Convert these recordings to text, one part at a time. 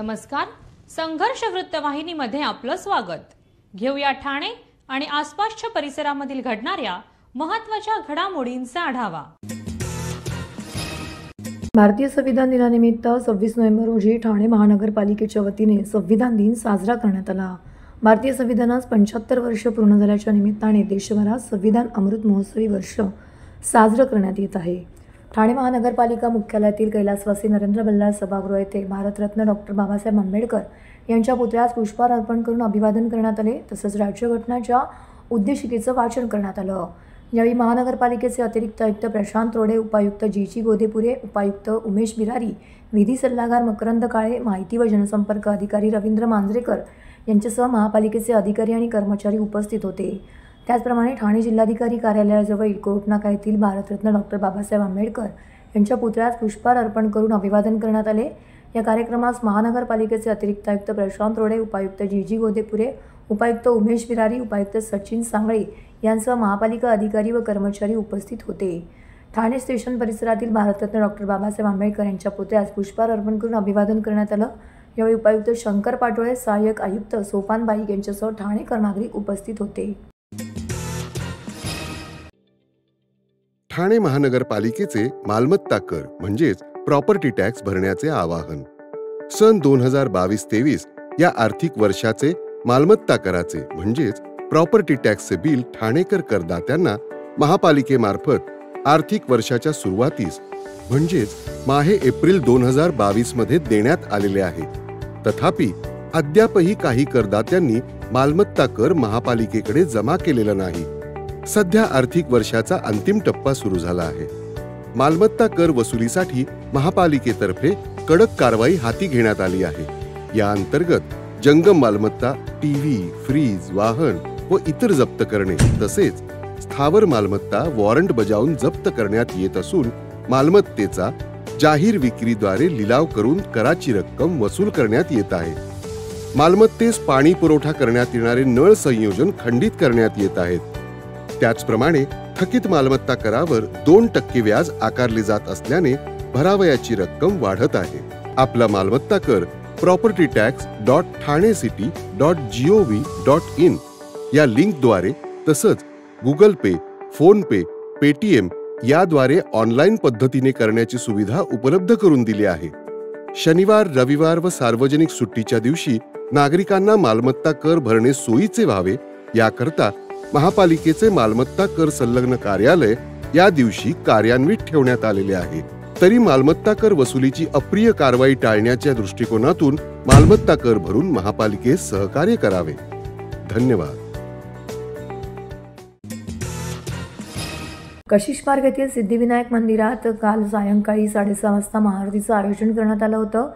नमस्कार, संघर्ष वृत्तवाहिनीमध्ये आपलं स्वागत। घेऊया ठाणे आणि आसपासच्या परिसरामधील घडणाऱ्या महत्त्वाच्या घडामोडींचा आढावा। भारतीय संविधान दिनानिमित्त 26 नोव्हेंबर रोजी ठाणे महानगरपालिकेच्या वतीने संविधान दिन साजरा करण्यात आला। भारतीय संविधानास 75 वर्ष पूर्ण झाल्याच्या निमित्ताने देशभरात संविधान अमृत महोत्सवी वर्ष साजरं करण्यात येत आहे। ठाणे महानगरपालिका मुख्यालयातील कैलासवासी नरेंद्र बल्लाळ सभागृह येथे भारतरत्न डॉक्टर बाबासाहेब आंबेडकर यांच्या पुतळ्यास पुष्पहार अर्पण करून अभिवादन करण्यात आले। तसेच राज्यघटनेच्या उद्देशिकेचं वाचन करण्यात आलं। यावेळी महानगरपालिकेचे अतिरिक्त आयुक्त प्रशांत रोडे, उपायुक्त जी गोदेपुरे, उपायुक्त उमेश बिरारी, विधी सल्लागार मकरंद काळे, माहिती व जनसंपर्क अधिकारी रवींद्र मांजरेकर यांच्यासह महापालिकेचे अधिकारी आणि कर्मचारी उपस्थित होते। त्याचप्रमाणे ठाणे जिल्हाधिकारी कार्यालयाजवळ कोर्ट नाका येथील भारतरत्न डॉक्टर बाबासाहेब आंबेडकर यांच्या पुतळ्यास पुष्पहार अर्पण करून अभिवादन करण्यात आले। या कार्यक्रमास महानगरपालिकेचे अतिरिक्त आयुक्त प्रशांत रोडे, उपायुक्त जी गोदेपुरे, उपायुक्त उमेश बिरारी, उपायुक्त सचिन सांगळे यांसह महापालिका अधिकारी व कर्मचारी उपस्थित होते। ठाणे स्टेशन परिसरातील भारतरत्न डॉक्टर बाबासाहेब आंबेडकर यांच्या पुतळ्यास पुष्पहार अर्पण करून अभिवादन करण्यात आलं। यावेळी उपायुक्त शंकर पाटोळे, सहाय्यक आयुक्त सोपान बाईक यांच्यासह ठाणेकर नागरिक उपस्थित होते। ठाणे महानगरपालिकेचे मालमत्ता कर म्हणजेच प्रॉपर्टी टॅक्स भरण्याचे आवाहन। सन 2022-23 या आर्थिक वर्षाचे मालमत्ता कराचे म्हणजेच प्रॉपर्टी टॅक्सचे बिल ठाणेकर करदात्यांना महापालिकेमार्फत आर्थिक वर्षाच्या सुरुवातीस म्हणजेच माहे एप्रिल 2022 मध्ये देण्यात आलेले आहे। तथापि अद्यापही काही करदात्यांनी मालमत्ता कर महापालिकेकडे जमा केलेला नाही। सध्या आर्थिक वर्षाचा अंतिम टप्पा सुरू झाला आहे। मालमत्ता कर वसुलीसाठी महापालिकेतर्फे कडक कारवाई हाती घेण्यात आली आहे। या अंतर्गत जंगम मालमत्ता, टीव्ही, फ्रीज, वाहन व इतर जप्त करणे तसेच स्थावर मालमत्ता वॉरंट बजावून जप्त करण्यात येत असून मालमत्तेचा जाहीर विक्रीद्वारे लिलाव करून कराची रक्कम वसूल करण्यात येत आहे। मालमत्तेस पाणी पुरवठा करण्यात येणारे नळ संयोजन खंडित करण्यात येत आहेत। त्याचप्रमाणे थकीत मालमत्ता करावर 2% व्याज आकारले जात असल्याने भरावयाची रक्कम वाढत आहे। आपला मालमत्ता कर propertytax.thanecity.gov.in या लिंकद्वारे तसंच गुगल पे, फोन पे, पेटीएम याद्वारे ऑनलाईन पद्धतीने करण्याची सुविधा उपलब्ध करून दिली आहे। शनिवार, रविवार व सार्वजनिक सुट्टीच्या दिवशी नागरिकांना मालमत्ता कर भरणे सोयीचे व्हावे याकरता महापालिकेचे मालमत्ता कर संलग्न कार्यालय या दिवशी कार्यान्वित ठेवण्यात आलेले आहे। तरी मालमत्ता कर वसुलीची अप्रिय कारवाई टाळण्याच्या दृष्टिकोनातून मालमत्ता कर भरून महापालिकेस सहकार्य करावे। धन्यवाद। कशिश पार्क येथील सिद्धिविनायक मंदिरात काल सायंकाळी 6:30 वाजता महाआरतीचं आयोजन करण्यात आलं होतं।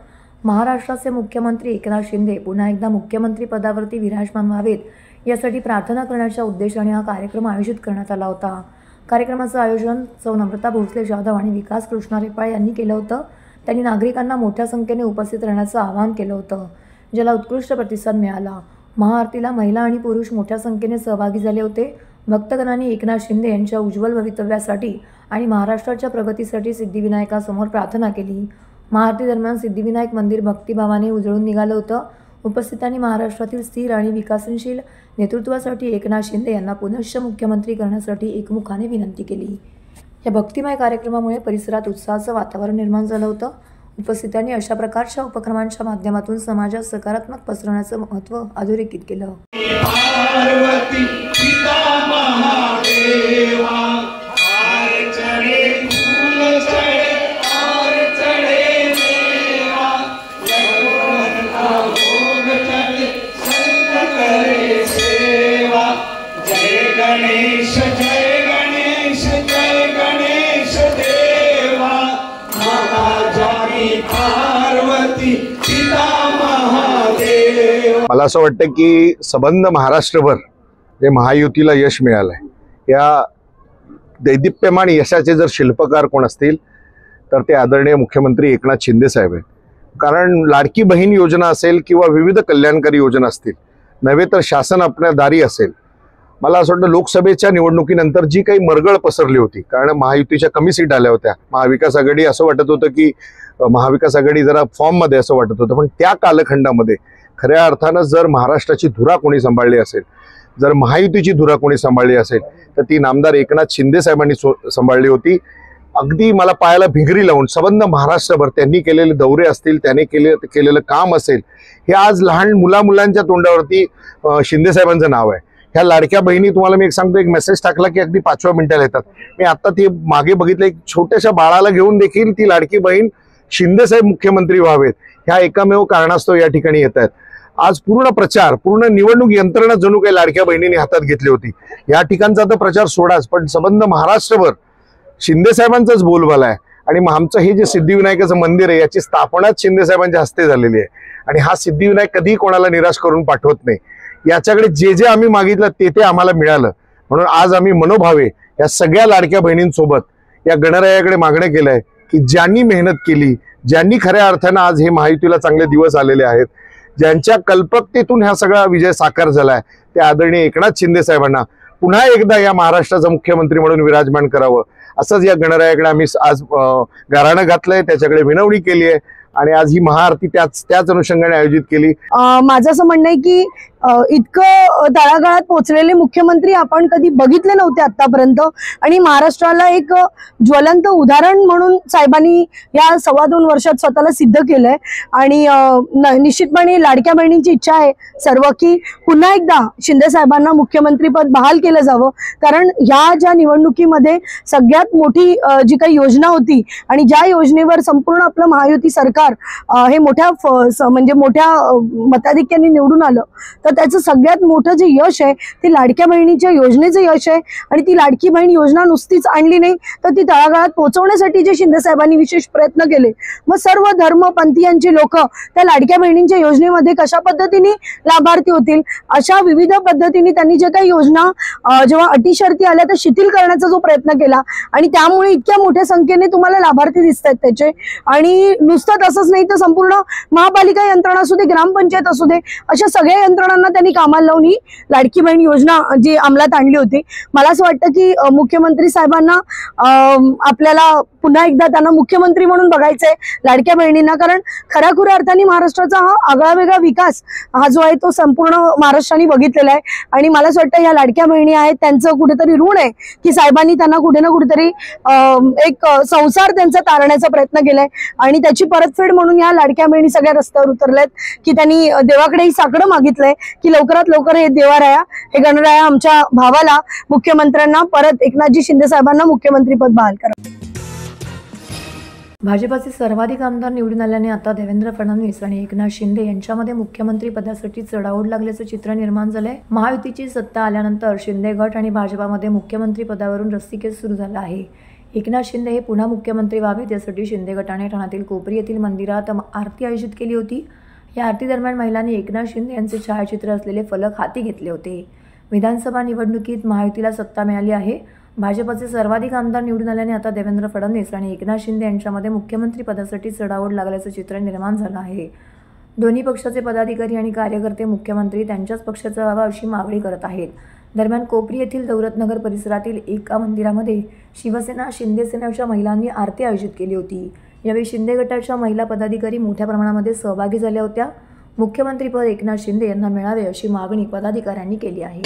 महाराष्ट्राचे मुख्यमंत्री एकनाथ शिंदे पुन्हा एकदा मुख्यमंत्री पदावरती विराजमान व्हावेत यासाठी प्रार्थना करण्याच्या उद्देशाने हा कार्यक्रम आयोजित करण्यात आला होता। कार्यक्रमाचं आयोजन सौ नम्रता भोसले जाधव आणि विकास कृष्णा रेपाळ यांनी केलं होतं। त्यांनी नागरिकांना मोठ्या संख्येने उपस्थित राहण्याचं आवाहन केलं होतं, ज्याला उत्कृष्ट प्रतिसाद मिळाला। महाआरतीला महिला आणि पुरुष मोठ्या संख्येने सहभागी झाले होते। भक्तगणांनी एकनाथ शिंदे यांच्या उज्ज्वल भवितव्यासाठी आणि महाराष्ट्राच्या प्रगतीसाठी सिद्धिविनायकासमोर प्रार्थना केली। महाआरती दरम्यान सिद्धिविनायक मंदिर भक्तिभावाने उजळून निघालं होतं। उपस्थितांनी महाराष्ट्रातील स्थिर आणि विकसनशील नेतृत्वासाठी एकनाथ शिंदे यांना पुनश्च मुख्यमंत्री करण्यासाठी एकमुखाने विनंती केली। या भक्तिमय कार्यक्रमामुळे परिसरात उत्साहाचं वातावरण निर्माण झालं होतं। उपस्थितांनी अशा प्रकारच्या उपक्रमांच्या माध्यमातून समाजात सकारात्मक पसरवण्याचं महत्त्व अधोरेखित केलं। गणेश जय गणेश जय गणेश देवा, माता जानी पार्वती पिता महादेव। मला असं वाटतं की संबंध महाराष्ट्रभर जे महायुतीला यश मिळालंय, या दैदिप्यमान यशाचे जर शिल्पकार कोण असतील तर ते आदरणीय मुख्यमंत्री एकनाथ शिंदे साहेब आहेत। कारण लाडकी बहीण योजना असेल किंवा विविध कल्याणकारी योजना असतील, नव्हे तर शासन आपल्या दारी असेल। मला असं वाटतं लोकसभेच्या निवडणुकीनंतर जी काही मरगळ पसरली होती, कारण महायुतीच्या कमी सीट आल्या होत्या, महाविकास आघाडी असं वाटत होतं की महाविकास आघाडी जरा फॉर्ममध्ये असं वाटत होतं, पण त्या कालखंडामध्ये खऱ्या अर्थानं जर महाराष्ट्राची धुरा कोणी सांभाळली असेल, जर महायुतीची धुरा कोणी सांभाळली असेल तर ती नामदार एकनाथ शिंदे साहेबांनी सांभाळली होती. अगदी मला पायाला भिंगरी लावून संबंध महाराष्ट्रभर त्यांनी केलेले दौरे असतील, त्यांनी केलेलं काम असेल, हे आज लहान मुलांच्या तोंडावरती शिंदे साहेबांचं नाव आहे. ह्या लाडक्या बहिणी, तुम्हाला मी एक सांगतो, एक मेसेज टाकला की अगदी 5व्या मिनिटाला येतात. मी आता ती मागे बघितलं, एक छोट्याशा बाळाला घेऊन देखील ती लाडकी बहीण शिंदे साहेब मुख्यमंत्री व्हावेत ह्या एकमेव कारणास्तव या ठिकाणी येत आहेत. आज पूर्ण प्रचार, पूर्ण निवडणूक यंत्रणा जणू काही लाडक्या बहिणींनी हातात घेतली होती. या ठिकाणचा तर प्रचार सोडाच, पण संबंध महाराष्ट्रभर शिंदे साहेबांचाच बोलबाला आहे. आणि आमचं हे जे सिद्धिविनायकाचं मंदिर आहे याची स्थापनाच शिंदे साहेबांच्या हस्ते झालेली आहे. आणि हा सिद्धिविनायक कधीही कोणाला निराश करून पाठवत नाही. याच्याकडे जे जे आम्ही मागितलं ते आम्हाला मिळालं. म्हणून आज आम्ही मनोभावे या सगळ्या लाडक्या बहिणींसोबत या गणरायाकडे मागणं केलंय की ज्यांनी मेहनत केली, ज्यांनी खऱ्या अर्थानं आज हे महायुतीला चांगले दिवस आलेले आहेत, ज्यांच्या कल्पकतेतून हा सगळा विजय साकार झालाय, त्या आदरणीय एकनाथ शिंदे साहेबांना पुन्हा एकदा या महाराष्ट्राचा मुख्यमंत्री म्हणून विराजमान करावं, असंच या गणरायाकडे आम्ही आज गाऱ्हाणं घातलंय, त्याच्याकडे विनवणी केली आहे. आणि आज ही महाआरती त्याच अनुषंगाने आयोजित केली. माझं असं म्हणणं आहे की इतकं तळागाळात पोहोचलेले मुख्यमंत्री आपण कधी बघितले नव्हते आतापर्यंत. आणि महाराष्ट्राला एक ज्वलंत उदाहरण म्हणून साहेबांनी या 2.25 वर्षात स्वतःला सिद्ध केलंय. आणि निश्चितपणे लाडक्या बहिणींची इच्छा आहे सर्व की पुन्हा एकदा शिंदे साहेबांना मुख्यमंत्रीपद बहाल केलं जावं. कारण ह्या ज्या निवडणुकीमध्ये सगळ्यात मोठी जी काही योजना होती आणि ज्या योजनेवर संपूर्ण आपलं महायुती सरकार हे मोठ्या मताधिक्याने निवडून आलं, तर त्याचं सगळ्यात मोठं जे यश आहे ते लाडक्या बहिणीच्या योजनेचं यश आहे. आणि ती लाडकी बहीण योजना नुसतीच आणली नाही, तर ती तळागाळात पोहोचवण्यासाठी जे शिंदे साहेबांनी विशेष प्रयत्न केले. मग सर्व धर्मपंथीयांची लोक त्या लाडक्या बहिणींच्या योजनेमध्ये कशा पद्धतीने लाभार्थी होतील, अशा विविध पद्धतीने त्यांनी जे काही योजना जेव्हा अटी शर्ती आल्या त्या शिथिल करण्याचा जो प्रयत्न केला, आणि त्यामुळे इतक्या मोठ्या संख्येने तुम्हाला लाभार्थी दिसत आहेत त्याचे. आणि नुसतं तसंच नाही तर संपूर्ण महापालिका यंत्रणा असू दे, ग्रामपंचायत असू दे, अशा सगळ्या यंत्रणांना त्यांनी कामाला लावून ही लाडकी बहीण योजना जी अंमलात आणली होती. मला असं वाटतं की मुख्यमंत्री साहेबांना आपल्याला पुन्हा एकदा त्यांना मुख्यमंत्री म्हणून बघायचंय लाडक्या बहिणींना. कारण खऱ्याखुऱ्या अर्थाने महाराष्ट्राचा हा आगळा वेगळा विकास हा जो आहे तो संपूर्ण महाराष्ट्राने बघितलेला आहे. आणि मला असं वाटतं या लाडक्या बहिणी आहेत त्यांचं कुठेतरी ऋण आहे की साहेबांनी त्यांना कुठे ना कुठेतरी एक संसार त्यांचा तारण्याचा प्रयत्न केलाय. आणि त्याची परतफेड म्हणून या लाडक्या बहिणी सगळ्या रस्त्यावर उतरल्यात की त्यांनी देवाकडे ही साकडं मागितलंय की लवकरात लवकर हे देवाराया, हे गणराया आमच्या भावाला, मुख्यमंत्र्यांना परत एकनाथजी शिंदे साहेबांना मुख्यमंत्रीपद बहाल करा. भाजपाचे सर्वाधिक आमदार निवडून आल्याने आता देवेंद्र फडणवीस आणि एकनाथ शिंदे यांच्यामध्ये मुख्यमंत्री पदासाठी चढाओढ लागल्याचं चित्र निर्माण झालंय. महायुतीची सत्ता आल्यानंतर शिंदे गट आणि भाजपामध्ये मुख्यमंत्री पदावरून रस्सीखेच सुरू झाला आहे. एकनाथ शिंदे हे पुन्हा मुख्यमंत्री व्हावेत यासाठी शिंदे गटाने ठाण्यातील कोपरी येथील मंदिरात आरती आयोजित केली होती. या आरती दरम्यान महिलांनी एकनाथ शिंदे यांचे छायाचित्र असलेले फलक हाती घेतले होते. विधानसभा निवडणुकीत महायुतीला सत्ता मिळाली आहे. भाजपचे सर्वाधिक आमदार निवडून आल्याने आता देवेंद्र फडणवीस आणि एकनाथ शिंदे यांच्यामध्ये मुख्यमंत्री पदासाठी चढाओढ लागल्याचं चित्र निर्माण झालं आहे. दोन्ही पक्षाचे पदाधिकारी आणि कार्यकर्ते मुख्यमंत्री त्यांच्याच पक्षाचा व्हावा अशी मागणी करत आहेत. दरम्यान कोपरी येथील दौलतनगर परिसरातील एका मंदिरामध्ये शिवसेना शिंदे सेनेच्या महिलांनी आरती आयोजित केली होती. यावेळी शिंदे गटाच्या महिला पदाधिकारी मोठ्या प्रमाणामध्ये सहभागी झाल्या होत्या. मुख्यमंत्रीपद एकनाथ शिंदे यांना मिळावे अशी मागणी पदाधिकाऱ्यांनी केली आहे.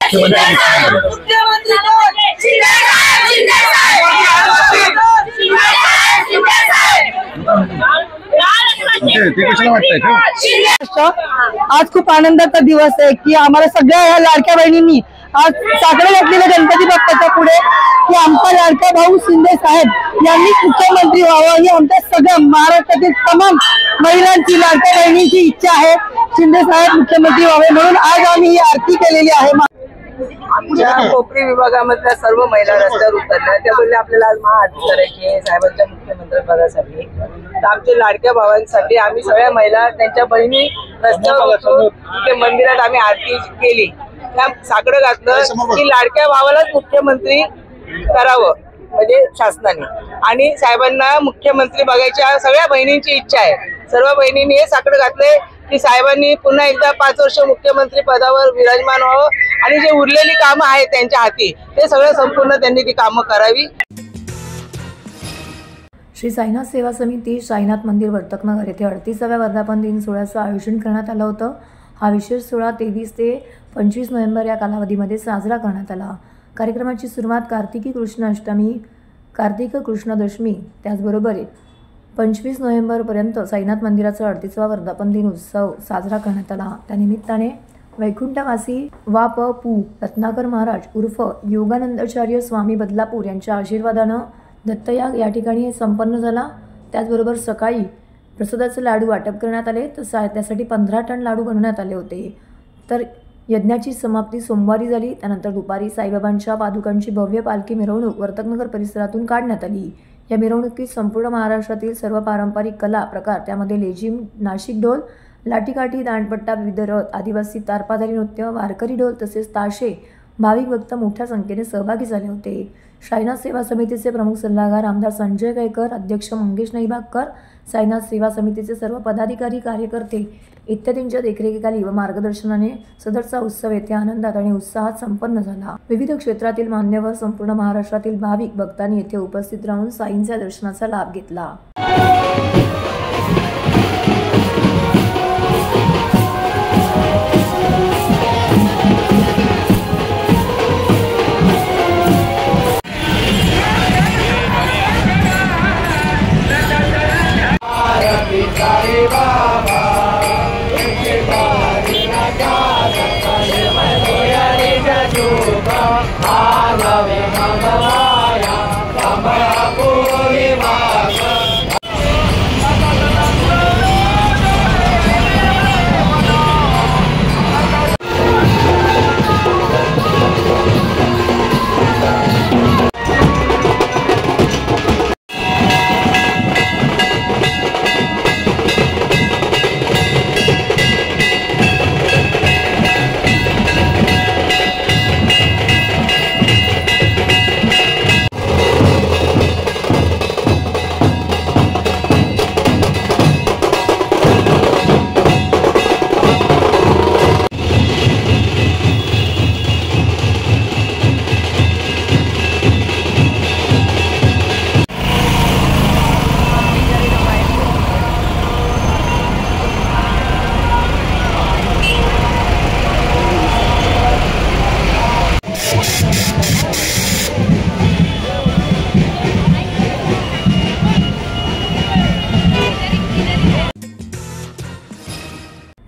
आज खूप आनंदाचा दिवस आहे की आम्हाला सगळ्या ह्या लाडक्या बहिणींनी आज साकडे घातलेले गणपती बाप्पाच्या पुढे की आमचा लाडका भाऊ शिंदे साहेब यांनी मुख्यमंत्री व्हावं ही आमच्या सगळ्या महाराष्ट्रातील तमाम महिलांची लाडक्या बहिणींची इच्छा आहे. शिंदे साहेब मुख्यमंत्री व्हावे म्हणून आज आम्ही ही आरती केलेली आहे. आमच्या कोपरी विभागामधल्या सर्व महिला रस्त्यावर उतरल्या त्यामुळे आपल्याला आज महाआरती करायची आहे साहेबांच्या मुख्यमंत्री पदासाठी. तर आमच्या लाडक्या भावांसाठी आम्ही सगळ्या महिला त्यांच्या बहिणी रस्त्यावर उतरून तिथे मंदिरात आम्ही आरती केली. त्या साकडं घातलं की लाडक्या भावालाच मुख्यमंत्री करावं म्हणजे शासनाने आणि साहेबांना मुख्यमंत्री बघायच्या सगळ्या बहिणींची इच्छा आहे. सर्व बहिणींनी हे साकडं घातलंय की साहेबांनी पुन्हा एकदा 5 वर्ष मुख्यमंत्री पदावर विराजमान व्हावं आणि जे उरलेली कामं आहेत त्यांच्या हाती ते सगळं संपूर्ण त्यांनी ती कामं करावी. श्री साईनाथ सेवा समिती साईनाथ मंदिर वर्तकनगर येथे 38व्या वर्धापन दिन सोहळ्याचं आयोजन करण्यात आलं होतं. हा विशेष सोहळा 23 ते 25 नोव्हेंबर या कालावधीमध्ये साजरा करण्यात आला. कार्यक्रमाची सुरुवात कार्तिकी कृष्ण अष्टमी, कार्तिक कृष्ण दशमी त्याचबरोबर 25 नोव्हेंबरपर्यंत साईनाथ मंदिराचा 38वा वर्धापन दिन उत्सव साजरा करण्यात आला. त्यानिमित्ताने वैकुंठवासी वा.प.पु. रत्नाकर महाराज उर्फ योगानंदाचार्य स्वामी बदलापूर यांच्या आशीर्वादानं दत्तयाग या ठिकाणी संपन्न झाला. त्याचबरोबर सकाळी प्रसादाचे लाडू वाटप करण्यात आले तर त्यासाठी 15 टन लाडू बनवण्यात आले होते. तर यज्ञाची समाप्ती सोमवारी झाली. त्यानंतर दुपारी साईबाबांच्या पादुकांची भव्य पालखी मिरवणूक वर्तकनगर परिसरातून काढण्यात आली. या मिरवणुकीत संपूर्ण महाराष्ट्रातील सर्व पारंपरिक कला प्रकार त्यामध्ये लेझिम, नाशिक ढोल, लाठीकाठी, दांडपट्टा, विविध रथ, आदिवासी तारपाधारी नृत्य, वारकरी ढोल तसेच ताशे भाविक भक्त मोठ्या संख्येने सहभागी झाले होते. साईनाथ सेवा समितीचे प्रमुख सल्लागार आमदार संजय कैकर, अध्यक्ष मंगेश नईबागकर, साईनाथ सेवा समितीचे सर्व पदाधिकारी, कार्यकर्ते इत्यादींच्या देखरेखीखाली व मार्गदर्शनाने सदरचा उत्सव येथे आनंदात आणि उत्साहात संपन्न झाला. विविध क्षेत्रातील मान्यवर, संपूर्ण महाराष्ट्रातील भाविक भक्तांनी येथे उपस्थित राहून साईंच्या दर्शनाचा लाभ घेतला.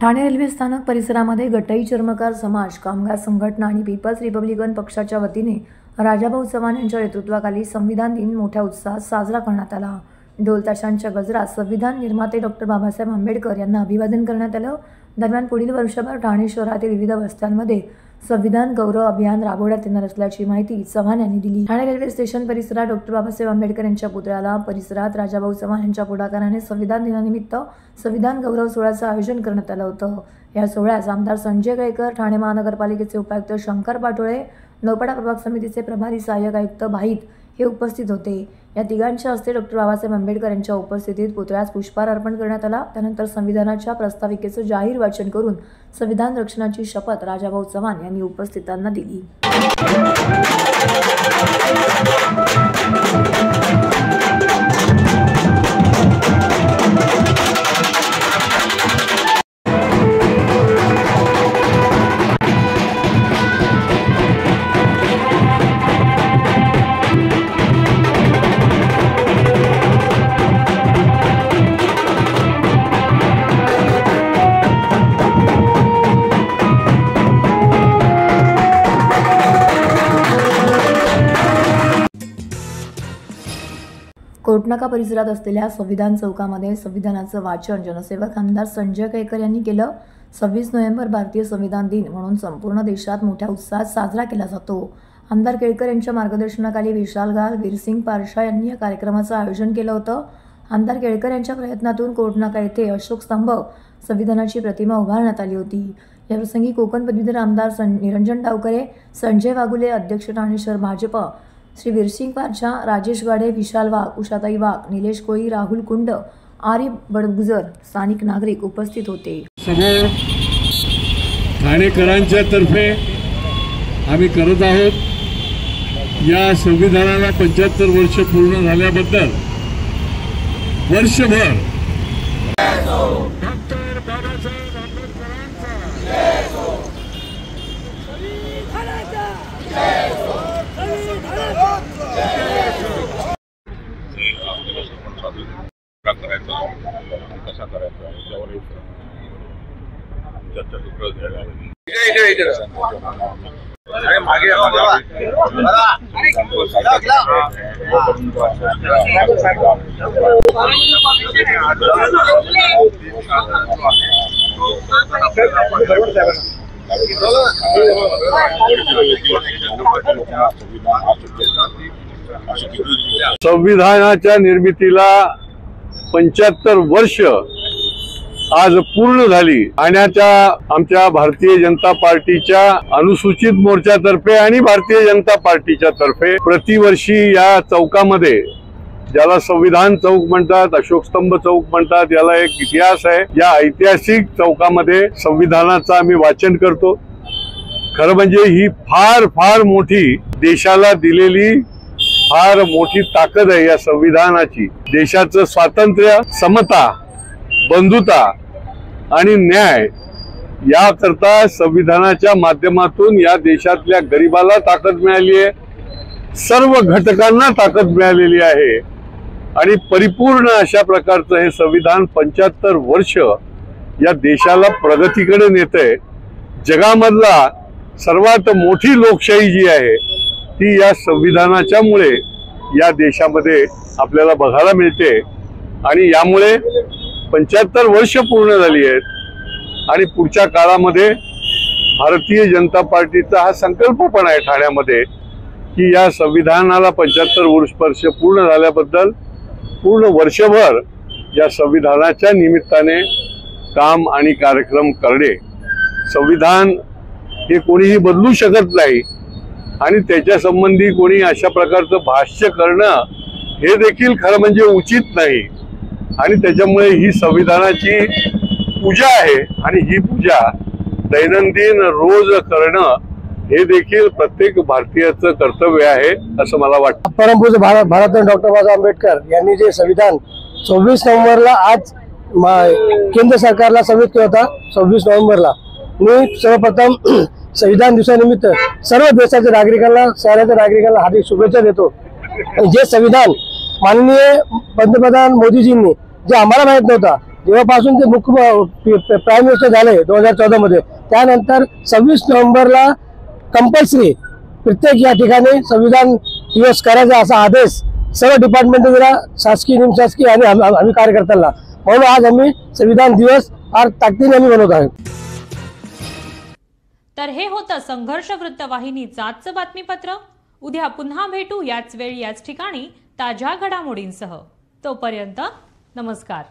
ठाणे रेल्वे स्थानक परिसरामध्ये गटाई चर्मकार समाज, कामगार संघटना आणि पीपल्स रिपब्लिकन पक्षाच्या वतीने राजाभाऊ चव्हाण यांच्या नेतृत्वाखाली संविधान दिन मोठ्या उत्साहात साजरा करण्यात आला. ढोल ताशांच्या गजरात संविधान निर्माते डॉक्टर बाबासाहेब आंबेडकर यांना अभिवादन करण्यात आलं. दरम्यान पुढील वर्षभर ठाणे शहरातील विविध वस्त्यांमध्ये संविधान गौरव अभियान राबवण्यात येणार असल्याची माहिती चव्हाण यांनी दिली. ठाणे रेल्वे स्टेशन परिसरात डॉक्टर बाबासाहेब आंबेडकर यांच्या पुतळ्याला परिसरात राजाभाऊ चव्हाण यांच्या पुढाकाराने संविधान दिनानिमित्त संविधान गौरव सोहळ्याचं आयोजन करण्यात आलं होतं. या सोहळ्यास आमदार संजय कैकर, ठाणे महानगरपालिकेचे उपायुक्त शंकर पाटोळे, नौपाडा प्रभाग समितीचे प्रभारी सहाय्यक आयुक्त भाईत हे उपस्थित होते. या तिघांच्या हस्ते डॉक्टर बाबासाहेब आंबेडकर यांच्या उपस्थितीत पुतळ्यास पुष्पहार अर्पण करण्यात आला. त्यानंतर संविधानाच्या प्रस्ताविकेचं जाहीर वाचन करून संविधान रक्षणाची शपथ राजाभाऊ चव्हाण यांनी उपस्थितांना दिली. कोर्टनाका परिसरात असलेल्या संविधान चौकामध्ये संविधानाचं वाचन जनसेवक आमदार संजय केळकर यांनी केलं. 26 नोव्हेंबर भारतीय संविधान दिन म्हणून संपूर्ण देशात मोठ्या उत्साहात साजरा केला जातो. आमदार केळकर यांच्या मार्गदर्शनाखाली विशाल गाल, वीरसिंग पारशा यांनी या कार्यक्रमाचं आयोजन केलं होतं. आमदार केळकर यांच्या प्रयत्नातून कोर्टनाका येथे अशोक स्तंभ संविधानाची प्रतिमा उभारण्यात आली होती. याप्रसंगी कोकण पदवीधर आमदार निरंजन डावकरे, संजय वाघुले, अध्यक्ष ठाणे शहर भाजप, श्री वीरसिंग पारशा, राजेश गाडे, विशाल वाघ, उषाताई वाघ, निलेश कोळी, राहुल कुंड, आरी बडगुजर, स्थानिक नागरिक उपस्थित होते. समोर ठाणेकरांच्या तर्फे आम्ही करत आहोत. या संविधानाला 75 वर्ष पूर्ण झाल्याबद्दल वर्षभर कसा करायचा याच्यावर चर्चा संविधानाच्या निर्मितीला 75 वर्ष आज पूर्ण झाली. ठाण्याच्या आमच्या भारतीय जनता पार्टीच्या अनुसूचित मोर्चातर्फे आणि भारतीय जनता पार्टीच्या तर्फे प्रतिवर्षी या चौकामध्ये, ज्याला संविधान चौक म्हणतात, अशोक स्तंभ चौक म्हणतात, याला एक इतिहास आहे. या ऐतिहासिक चौकामध्ये संविधानाचं आम्ही वाचन करतो. खरं म्हणजे ही फार फार मोठी देशाला दिलेली फार मोठी ताकद आहे या संविधानाची. देशाचं स्वातंत्र्य, समता, बंधुता आणि न्याय याकरता संविधानाच्या माध्यमातून या देशातल्या गरिबाला ताकद मिळाली आहे, सर्व घटकांना ताकद मिळालेली आहे आणि परिपूर्ण अशा प्रकारचं हे संविधान 75 वर्ष या देशाला प्रगतीकडे नेतंय. जगामधला सर्वात मोठी लोकशाही जी आहे ती या संविधानाच्यामुळे या देशामध्ये आपल्याला बघायला मिळते आणि यामुळे 75 वर्ष पूर्ण झाली आहेत आणि पुढच्या काळामध्ये भारतीय जनता पार्टीचा हा संकल्प पण आहे ठाण्यामध्ये की या संविधानाला 75 वर्ष पूर्ण झाल्याबद्दल पूर्ण वर्षभर या संविधानाच्या निमित्ताने काम आणि कार्यक्रम करणे. संविधान हे कोणीही बदलू शकत नाही आणि त्याच्या संबंधी कोणी अशा प्रकारचं भाष्य करणं हे देखील खरं म्हणजे उचित नाही आणि त्याच्यामुळे ही संविधानाची पूजा आहे आणि ही पूजा दैनंदिन रोज करणं हे देखील प्रत्येक भारतीयाचं कर्तव्य आहे असं मला वाटतं. परमपूज्य भारतरत्न डॉक्टर बाबासाहेब आंबेडकर यांनी जे संविधान 26 नोव्हेंबरला आज केंद्र सरकारला सबमिट केला होता. 26 नोव्हेंबरला मी सर्वप्रथम संविधान दिवसानिमित्त सर्व देशाच्या नागरिकांना, शहराच्या नागरिकांना हार्दिक शुभेच्छा देतो. जे संविधान माननीय पंतप्रधान मोदीजींनी जे आम्हाला माहित नव्हता, जेव्हापासून ते मुख्य प्राईम मिनिस्टर झाले 2014 मध्ये, त्यानंतर 26 नोव्हेंबरला कंपल्सरी प्रत्येक या ठिकाणी संविधान दिवस करायचा असा आदेश सर्व डिपार्टमेंटने दिला, शासकीय, निमशासकीय आणि आम्ही कार्यकर्त्यांना. म्हणून आज आम्ही संविधान दिवस फार ताकदीने आम्ही बनवत आहोत. तर हे होतं संघर्ष वृत्तवाहिनीचं आजचं बातमीपत्र. उद्या पुन्हा भेटू याच वेळी याच ठिकाणी ताज्या घडामोडींसह. तोपर्यंत नमस्कार.